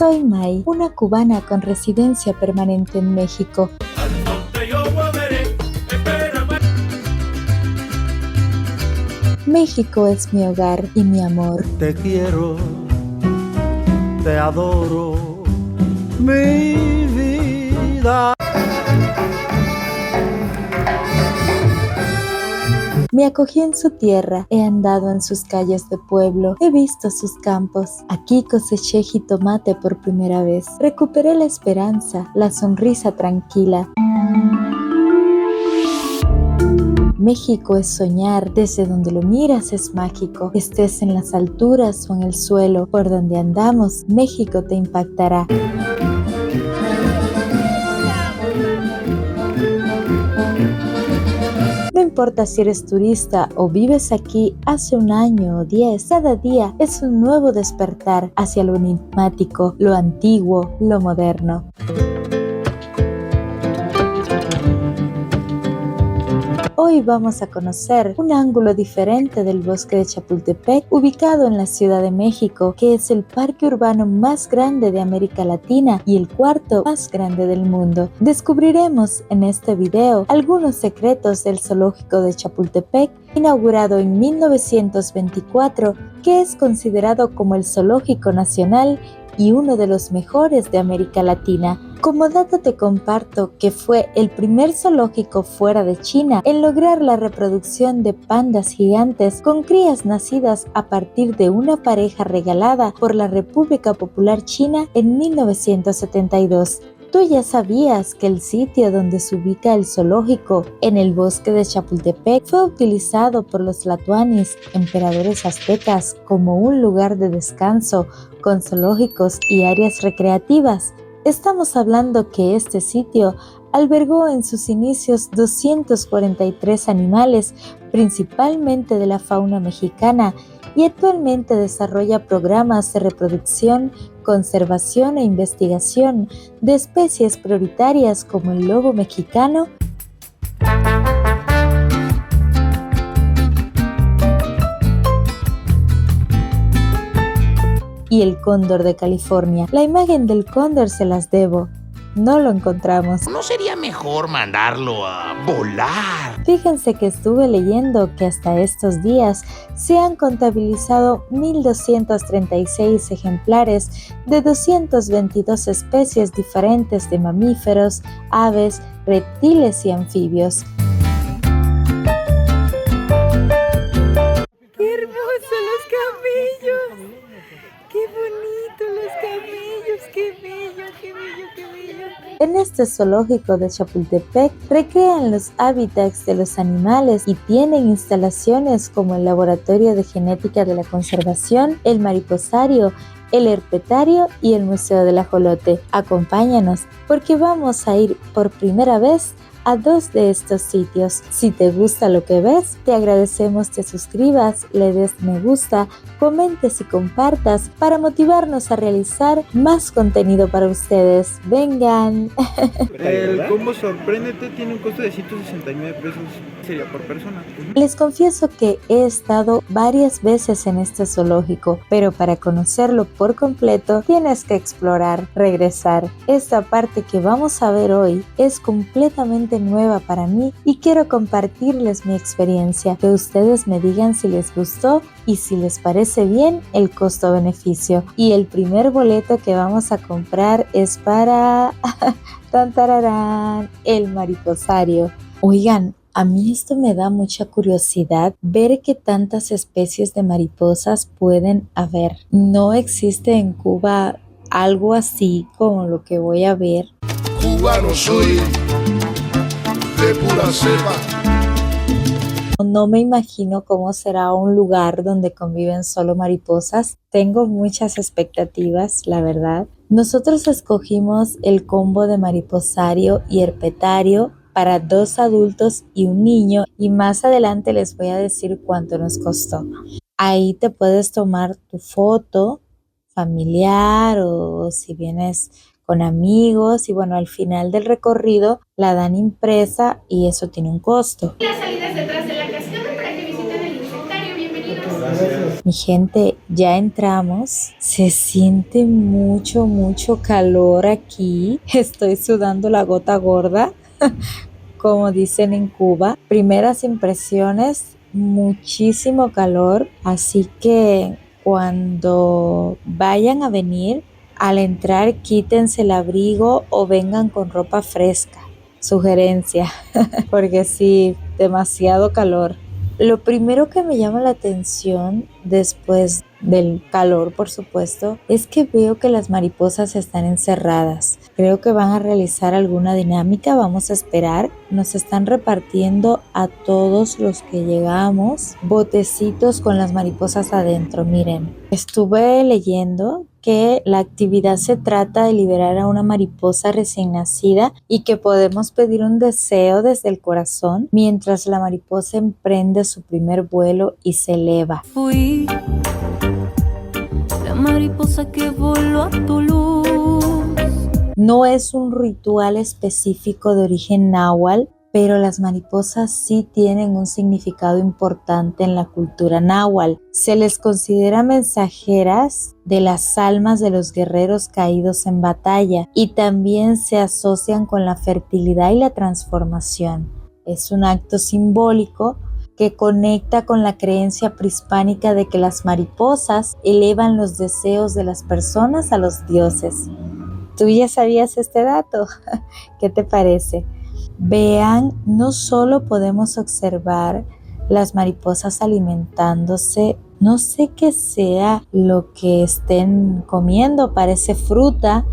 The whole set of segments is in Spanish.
Soy May, una cubana con residencia permanente en México. México es mi hogar y mi amor. Te quiero, te adoro, mi vida. Me acogí en su tierra, he andado en sus calles de pueblo, he visto sus campos. Aquí coseché jitomate por primera vez. Recuperé la esperanza, la sonrisa tranquila. México es soñar, desde donde lo miras es mágico. Estés en las alturas o en el suelo, por donde andamos, México te impactará. No importa si eres turista o vives aquí hace un año o 10, cada día es un nuevo despertar hacia lo enigmático, lo antiguo, lo moderno. Hoy vamos a conocer un ángulo diferente del bosque de Chapultepec, ubicado en la Ciudad de México, que es el parque urbano más grande de América Latina y el cuarto más grande del mundo. Descubriremos en este video algunos secretos del zoológico de Chapultepec, inaugurado en 1924, que es considerado como el zoológico nacional y uno de los mejores de América Latina. Como dato te comparto que fue el primer zoológico fuera de China en lograr la reproducción de pandas gigantes con crías nacidas a partir de una pareja regalada por la República Popular China en 1972. ¿Tú ya sabías que el sitio donde se ubica el zoológico, en el bosque de Chapultepec, fue utilizado por los tlatoanis, emperadores aztecas, como un lugar de descanso, con zoológicos y áreas recreativas? Estamos hablando que este sitio albergó en sus inicios 243 animales, principalmente de la fauna mexicana, y actualmente desarrolla programas de reproducción, conservación e investigación de especies prioritarias como el lobo mexicano, y el cóndor de California. La imagen del cóndor se las debo. No lo encontramos. ¿No sería mejor mandarlo a volar? Fíjense que estuve leyendo que hasta estos días se han contabilizado 1,236 ejemplares de 222 especies diferentes de mamíferos, aves, reptiles y anfibios. ¡Qué hermosos los camellos! ¡Qué bonitos los camellos! ¡Qué bello, qué bello, qué bello! En este zoológico de Chapultepec recrean los hábitats de los animales y tienen instalaciones como el Laboratorio de Genética de la Conservación, el Mariposario, el Herpetario y el Museo del Ajolote. Acompáñanos porque vamos a ir por primera vez a 2 de estos sitios. Si te gusta lo que ves, te agradecemos te suscribas, le des me gusta, comentes y compartas para motivarnos a realizar más contenido para ustedes. ¡Vengan! El combo Sorpréndete tiene un costo de 169 pesos, sería por persona. Les confieso que he estado varias veces en este zoológico, pero para conocerlo por completo tienes que explorar, regresar. Esta parte que vamos a ver hoy es completamente nueva para mí y quiero compartirles mi experiencia, que ustedes me digan si les gustó y si les parece bien el costo-beneficio. Y el primer boleto que vamos a comprar es para tan tararán, el mariposario. Oigan, a mí esto me da mucha curiosidad, ver qué tantas especies de mariposas pueden haber. No existe en Cuba algo así como lo que voy a ver. Cubano soy, de pura cepa. No me imagino cómo será un lugar donde conviven solo mariposas. Tengo muchas expectativas, la verdad. Nosotros escogimos el combo de mariposario y herpetario para 2 adultos y un niño, y más adelante les voy a decir cuánto nos costó. Ahí te puedes tomar tu foto familiar o si vienes con amigos, y bueno, al final del recorrido la dan impresa y eso tiene un costo. Las salidas detrás de la cascada para que visiten el inventario. Bienvenidos. Gracias. Mi gente, ya entramos. Se siente mucho, mucho calor aquí. Estoy sudando la gota gorda, como dicen en Cuba. Primeras impresiones, muchísimo calor. Así que cuando vayan a venir, al entrar quítense el abrigo o vengan con ropa fresca. Sugerencia, porque sí, demasiado calor. Lo primero que me llama la atención después del calor, por supuesto, es que veo que las mariposas están encerradas. Creo que van a realizar alguna dinámica, vamos a esperar. Nos están repartiendo a todos los que llegamos botecitos con las mariposas adentro. Miren, estuve leyendo que la actividad se trata de liberar a una mariposa recién nacida y que podemos pedir un deseo desde el corazón mientras la mariposa emprende su primer vuelo y se eleva. Fui la mariposa que voló a tu luz. No es un ritual específico de origen náhuatl, pero las mariposas sí tienen un significado importante en la cultura náhuatl. Se les considera mensajeras de las almas de los guerreros caídos en batalla y también se asocian con la fertilidad y la transformación. Es un acto simbólico que conecta con la creencia prehispánica de que las mariposas elevan los deseos de las personas a los dioses. ¿Tú ya sabías este dato? ¿Qué te parece? Vean, no solo podemos observar las mariposas alimentándose, no sé qué sea lo que estén comiendo, parece fruta.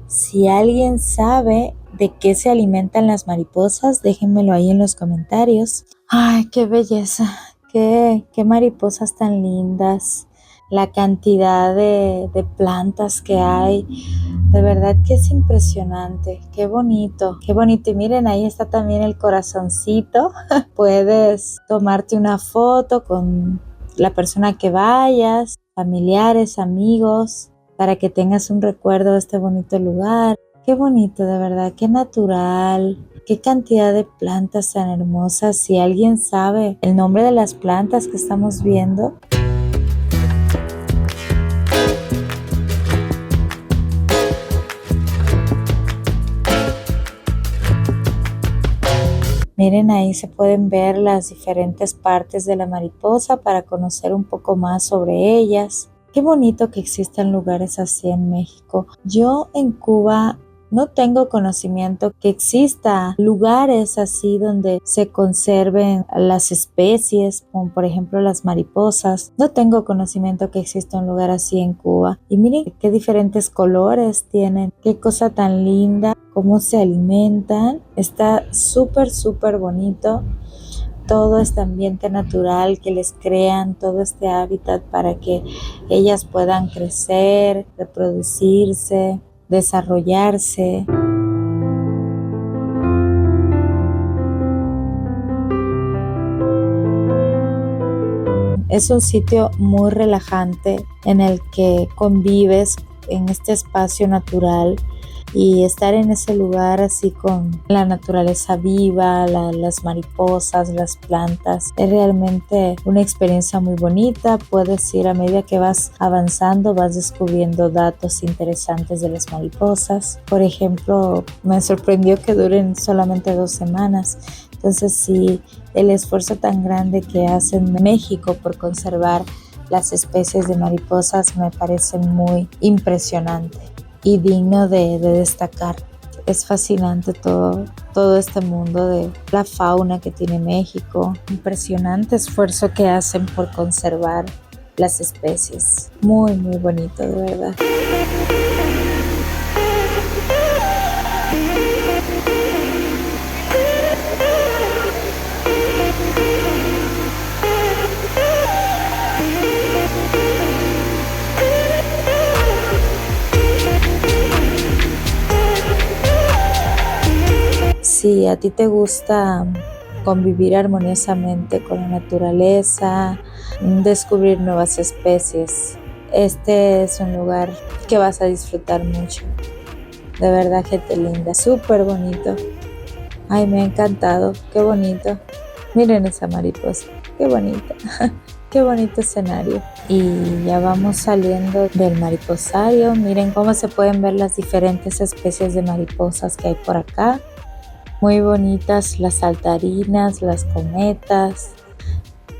Si alguien sabe de qué se alimentan las mariposas, déjenmelo ahí en los comentarios. Ay, qué belleza, qué mariposas tan lindas, la cantidad de plantas que hay. De verdad que es impresionante, qué bonito, qué bonito. Y miren, ahí está también el corazoncito. Puedes tomarte una foto con la persona que vayas, familiares, amigos, para que tengas un recuerdo de este bonito lugar. Qué bonito, de verdad, qué natural, qué cantidad de plantas tan hermosas. Si alguien sabe el nombre de las plantas que estamos viendo, miren, ahí se pueden ver las diferentes partes de la mariposa para conocer un poco más sobre ellas. Qué bonito que existan lugares así en México. Yo en Cuba no tengo conocimiento que exista lugares así donde se conserven las especies, como por ejemplo las mariposas. No tengo conocimiento que exista un lugar así en Cuba. Y miren qué diferentes colores tienen, qué cosa tan linda, cómo se alimentan. Está súper, súper bonito. Todo este ambiente natural que les crean, todo este hábitat para que ellas puedan crecer, reproducirse, desarrollarse. Es un sitio muy relajante en el que convives en este espacio natural y estar en ese lugar así con la naturaleza viva, las mariposas, las plantas, es realmente una experiencia muy bonita. Puedes ir a medida que vas avanzando, vas descubriendo datos interesantes de las mariposas. Por ejemplo, me sorprendió que duren solamente 2 semanas. Entonces sí, el esfuerzo tan grande que hace en México por conservar las especies de mariposas me parece muy impresionante y digno de destacar. Es fascinante todo este mundo de la fauna que tiene México. Impresionante esfuerzo que hacen por conservar las especies. Muy, muy bonito, de verdad. Si a ti te gusta convivir armoniosamente con la naturaleza, descubrir nuevas especies, este es un lugar que vas a disfrutar mucho. De verdad, gente linda, súper bonito. Ay, me ha encantado, qué bonito. Miren esa mariposa, qué bonita. Qué bonito escenario. Y ya vamos saliendo del mariposario. Miren cómo se pueden ver las diferentes especies de mariposas que hay por acá. Muy bonitas las saltarinas, las cometas.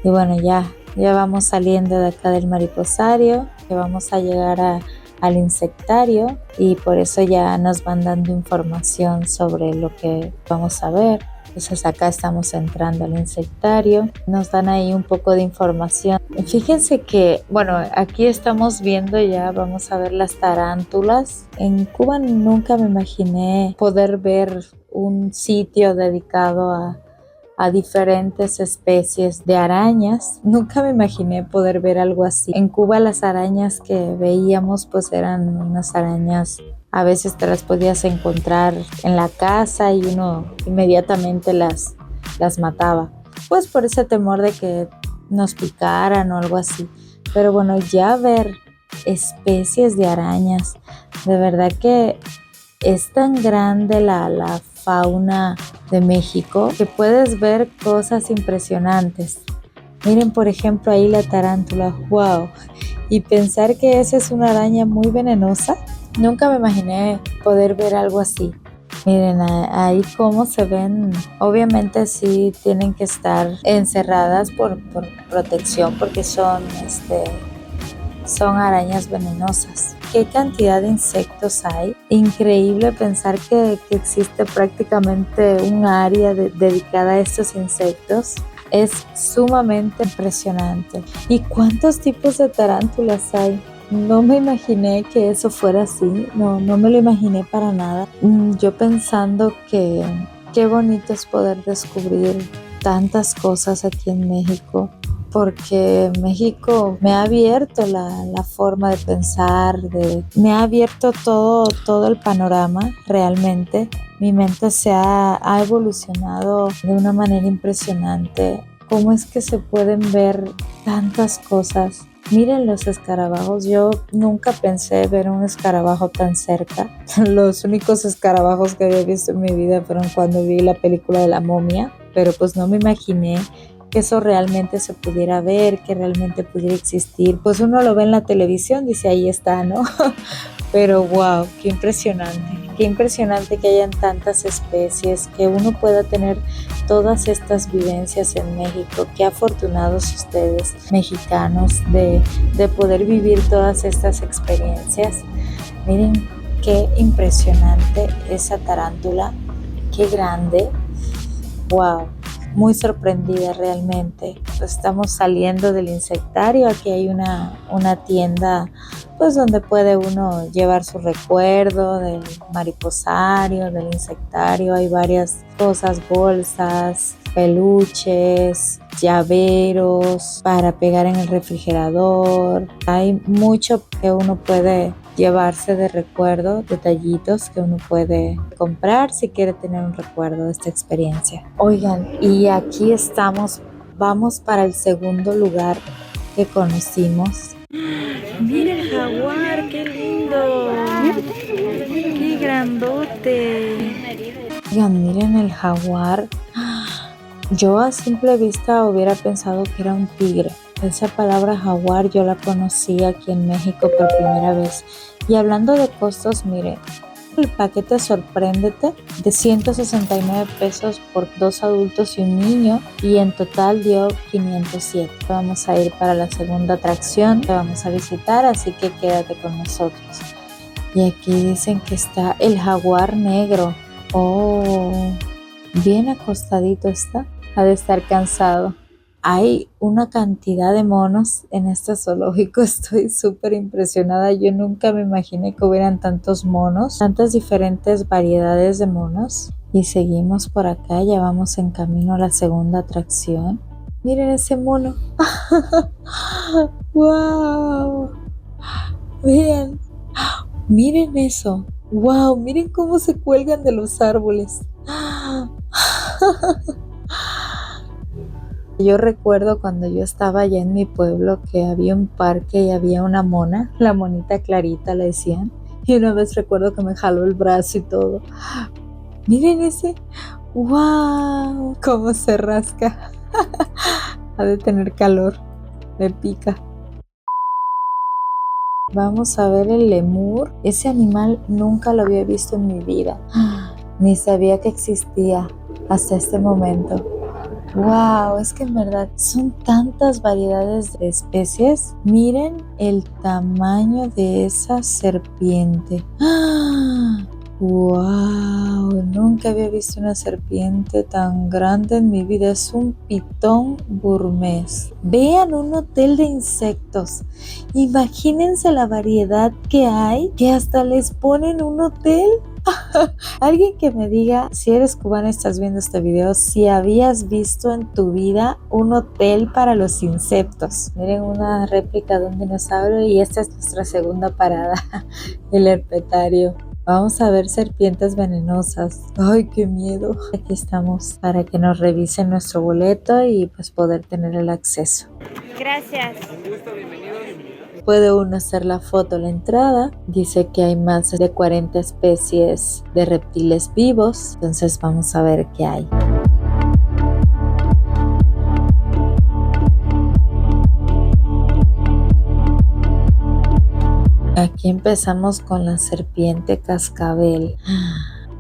Y bueno, ya vamos saliendo de acá del mariposario. Ya vamos a llegar al insectario. Y por eso ya nos van dando información sobre lo que vamos a ver. Entonces acá estamos entrando al insectario, nos dan ahí un poco de información. Fíjense que, bueno, aquí estamos viendo ya, vamos a ver las tarántulas. En Cuba nunca me imaginé poder ver un sitio dedicado a diferentes especies de arañas. Nunca me imaginé poder ver algo así. En Cuba las arañas que veíamos pues eran unas arañas, a veces te las podías encontrar en la casa y uno inmediatamente las mataba, pues por ese temor de que nos picaran o algo así. Pero bueno, ya ver especies de arañas, de verdad que es tan grande la fauna de México que puedes ver cosas impresionantes. Miren, por ejemplo, ahí la tarántula, wow. Y pensar que esa es una araña muy venenosa, nunca me imaginé poder ver algo así. Miren, ahí cómo se ven. Obviamente sí tienen que estar encerradas por protección porque son arañas venenosas. ¿Qué cantidad de insectos hay? Increíble pensar que existe prácticamente un área dedicada a estos insectos. Es sumamente impresionante. ¿Y cuántos tipos de tarántulas hay? No me imaginé que eso fuera así, no me lo imaginé para nada. Yo pensando que qué bonito es poder descubrir tantas cosas aquí en México, porque México me ha abierto la forma de pensar, me ha abierto todo el panorama realmente. Mi mente se ha evolucionado de una manera impresionante. ¿Cómo es que se pueden ver tantas cosas? Miren los escarabajos, yo nunca pensé ver un escarabajo tan cerca. Los únicos escarabajos que había visto en mi vida fueron cuando vi la película de La Momia, pero pues no me imaginé que eso realmente se pudiera ver, que realmente pudiera existir. Pues uno lo ve en la televisión, dice ahí está, ¿no? Pero wow, qué impresionante que hayan tantas especies, que uno pueda tener todas estas vivencias en México. Qué afortunados ustedes, mexicanos, de poder vivir todas estas experiencias. Miren qué impresionante esa tarántula, qué grande, wow. Muy sorprendida realmente. Estamos saliendo del insectario. Aquí hay una tienda pues donde puede uno llevar su recuerdo del mariposario, del insectario. Hay varias cosas, bolsas, peluches, llaveros para pegar en el refrigerador. Hay mucho que uno puede llevarse de recuerdo, detallitos que uno puede comprar si quiere tener un recuerdo de esta experiencia. Oigan, y aquí estamos, vamos para el segundo lugar que conocimos. ¡Mira el jaguar! ¡Qué lindo! ¡Qué grandote! Oigan, miren el jaguar. Yo a simple vista hubiera pensado que era un tigre. Esa palabra jaguar yo la conocí aquí en México por primera vez. Y hablando de costos, mire, el paquete Sorpréndete de 169 pesos por 2 adultos y un niño, y en total dio 507. Vamos a ir para la segunda atracción que vamos a visitar, así que quédate con nosotros. Y aquí dicen que está el jaguar negro. Oh, bien acostadito está. Ha de estar cansado. Hay una cantidad de monos en este zoológico, estoy súper impresionada. Yo nunca me imaginé que hubieran tantos monos, tantas diferentes variedades de monos. Y seguimos por acá, ya vamos en camino a la segunda atracción. Miren ese mono. ¡Wow! Miren eso. ¡Wow! Miren cómo se cuelgan de los árboles. Yo recuerdo cuando yo estaba allá en mi pueblo que había un parque y había una mona, la monita Clarita le decían, y una vez recuerdo que me jaló el brazo y todo. Miren ese, ¡wow! Cómo se rasca. Ha de tener calor. me pica. Vamos a ver el lemur. Ese animal nunca lo había visto en mi vida. Ni sabía que existía hasta este momento. Wow, es que en verdad son tantas variedades de especies. Miren el tamaño de esa serpiente. Wow, nunca había visto una serpiente tan grande en mi vida. Es un pitón burmés. Vean un hotel de insectos. Imagínense la variedad que hay, que hasta les ponen un hotel. Alguien que me diga, si eres cubana y estás viendo este video, si habías visto en tu vida un hotel para los insectos. Miren, una réplica de un dinosaurio y esta es nuestra segunda parada, el herpetario. Vamos a ver serpientes venenosas. ¡Ay, qué miedo! Aquí estamos para que nos revisen nuestro boleto y pues poder tener el acceso. Gracias. Puede uno hacer la foto a la entrada. Dice que hay más de 40 especies de reptiles vivos. Entonces vamos a ver qué hay. Aquí empezamos con la serpiente cascabel.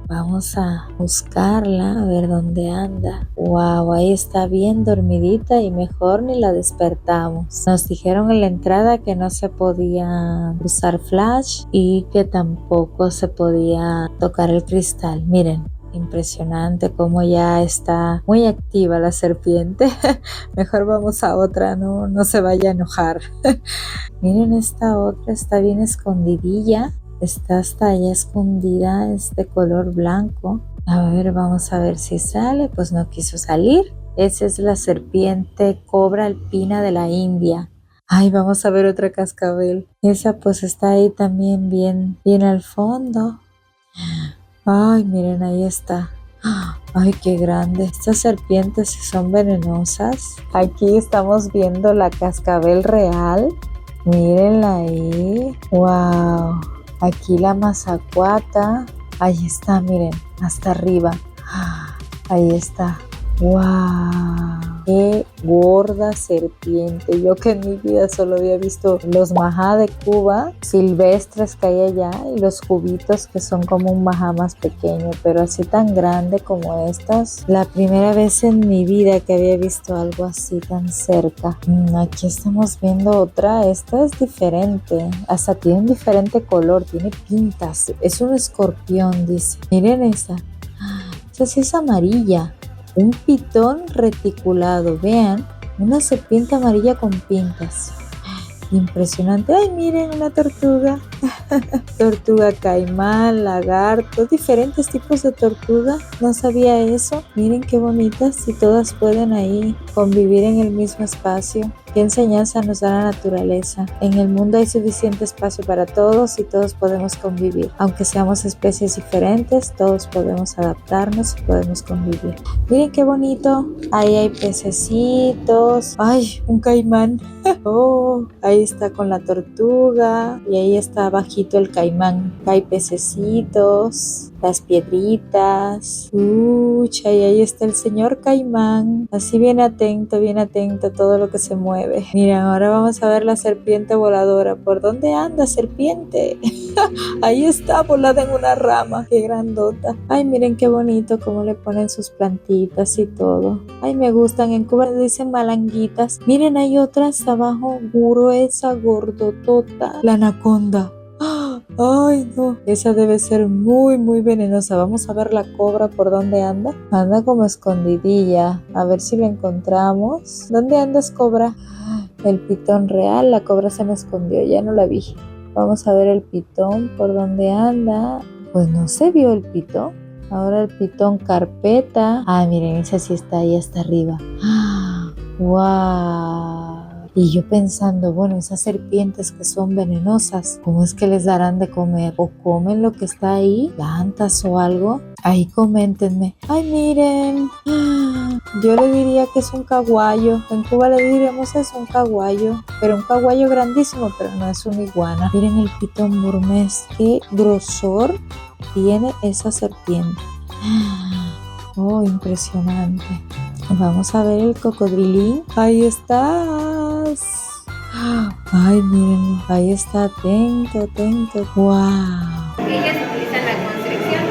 Vamos a buscarla, a ver dónde anda. Wow, ahí está bien dormidita y mejor ni la despertamos. Nos dijeron en la entrada que no se podía usar flash y que tampoco se podía tocar el cristal. Miren, impresionante cómo ya está muy activa la serpiente. Mejor vamos a otra, no se vaya a enojar. Miren, esta otra está bien escondidilla. Está hasta allá escondida, es de color blanco. A ver, vamos a ver si sale. Pues no quiso salir. Esa es la serpiente cobra alpina de la India. Ay, vamos a ver otra cascabel. Esa pues está ahí también bien al fondo. Ay, miren, ahí está. Ay, qué grande. Estas serpientes son venenosas. Aquí estamos viendo la cascabel real. Mírenla ahí. Wow. Aquí la mazacuata. Ahí está, miren, hasta arriba. Ahí está. ¡Wow! ¡Qué gorda serpiente! Yo que en mi vida solo había visto los majá de Cuba, silvestres que hay allá, y los cubitos que son como un majá más pequeño, pero así tan grande como estas. La primera vez en mi vida que había visto algo así tan cerca. Aquí estamos viendo otra. Esta es diferente. Hasta tiene un diferente color. Tiene pintas. Es un escorpión, dice. Miren esa. Esa sí es amarilla. Un pitón reticulado, vean, una serpiente amarilla con pintas. Impresionante. Ay, miren, una tortuga. Tortuga caimán, lagarto, diferentes tipos de tortuga. No sabía eso. Miren qué bonitas y todas pueden ahí convivir en el mismo espacio. Qué enseñanza nos da la naturaleza. En el mundo hay suficiente espacio para todos y todos podemos convivir. Aunque seamos especies diferentes, todos podemos adaptarnos y podemos convivir. Miren qué bonito. Ahí hay pececitos. Ay, un caimán. Oh, ahí está con la tortuga y ahí está abajito el caimán. Hay pececitos, las piedritas. Y ahí está el señor caimán. Así bien atento a todo lo que se mueve. Miren, ahora vamos a ver la serpiente voladora. ¿Por dónde anda, serpiente? Ahí está, volada en una rama. Qué grandota. Ay, miren qué bonito cómo le ponen sus plantitas y todo. Ay, me gustan. En Cuba le dicen malanguitas. Miren, hay otras abajo, gruesa, gordotota. La anaconda. Ay, no. Esa debe ser muy venenosa. Vamos a ver la cobra por dónde anda. Anda como escondidilla. A ver si la encontramos. ¿Dónde andas, cobra? El pitón real. La cobra se me escondió. Ya no la vi. Vamos a ver el pitón por dónde anda. Pues no se vio el pitón. Ahora el pitón carpeta. Ah, miren, esa sí está ahí hasta arriba. ¡Wow! Y yo pensando, bueno, esas serpientes que son venenosas, ¿cómo es que les darán de comer? ¿O comen lo que está ahí? ¿Plantas o algo? Ahí coméntenme. ¡Ay, miren! Yo le diría que es un caguayo. En Cuba le diríamos es un caguayo. Pero un caguayo grandísimo, pero no es una iguana. Miren el pitón burmés. ¡Qué grosor tiene esa serpiente! ¡Oh, impresionante! Vamos a ver el cocodrilín. ¡Ahí estás! Ay, miren, ahí está, atento. ¡Wow! Ellas utilizan la constricción,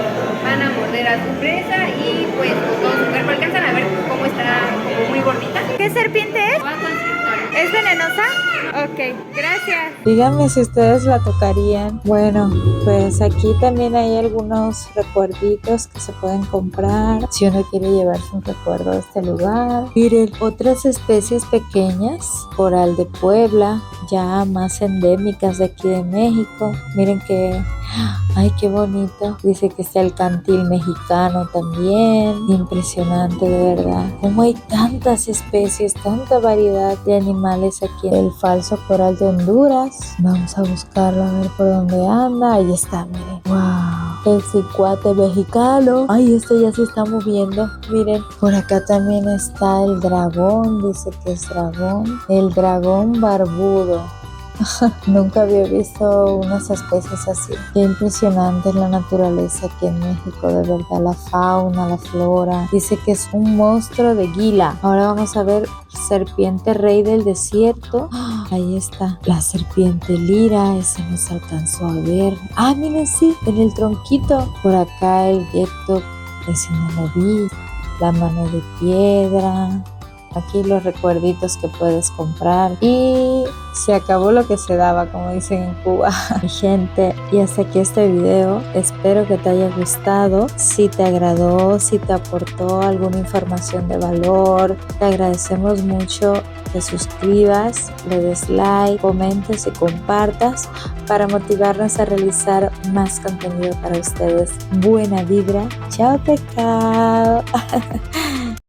van a morder a su presa y pues con todo su cuerpo alcanzan a ver cómo está como muy gordita. ¿Qué serpiente es? Boa constrictor. ¿Es venenosa? Ok, gracias. Díganme si ustedes la tocarían. Bueno, pues aquí también hay algunos recuerditos que se pueden comprar si uno quiere llevarse un recuerdo de este lugar. Miren, otras especies pequeñas, coral de Puebla, ya más endémicas de aquí de México. Miren que, ay, qué bonito. Dice que está el cantil mexicano también. Impresionante, de verdad. Como hay tantas especies, tanta variedad de animales aquí. El falso coral de Honduras. Vamos a buscarlo a ver por dónde anda. Ahí está, miren. Wow. El cicuate mexicano. Ay, este ya se está moviendo. Miren, por acá también está el dragón. Dice que es dragón. El dragón barbudo. Nunca había visto unas especies así. Qué impresionante es la naturaleza aquí en México, de verdad, la fauna, la flora. Dice que es un monstruo de Gila. Ahora vamos a ver serpiente rey del desierto. Ahí está la serpiente lira, ese no se alcanzó a ver. Ah, miren, sí, en el tronquito. Por acá el gecko, ese no lo vi. La mano de piedra. Aquí los recuerditos que puedes comprar. Y se acabó lo que se daba, como dicen en Cuba. Mi gente, y hasta aquí este video. Espero que te haya gustado. Si te agradó, si te aportó alguna información de valor, te agradecemos mucho que suscribas, le des like, comentes y compartas para motivarnos a realizar más contenido para ustedes. Buena vibra. Chao, pecado.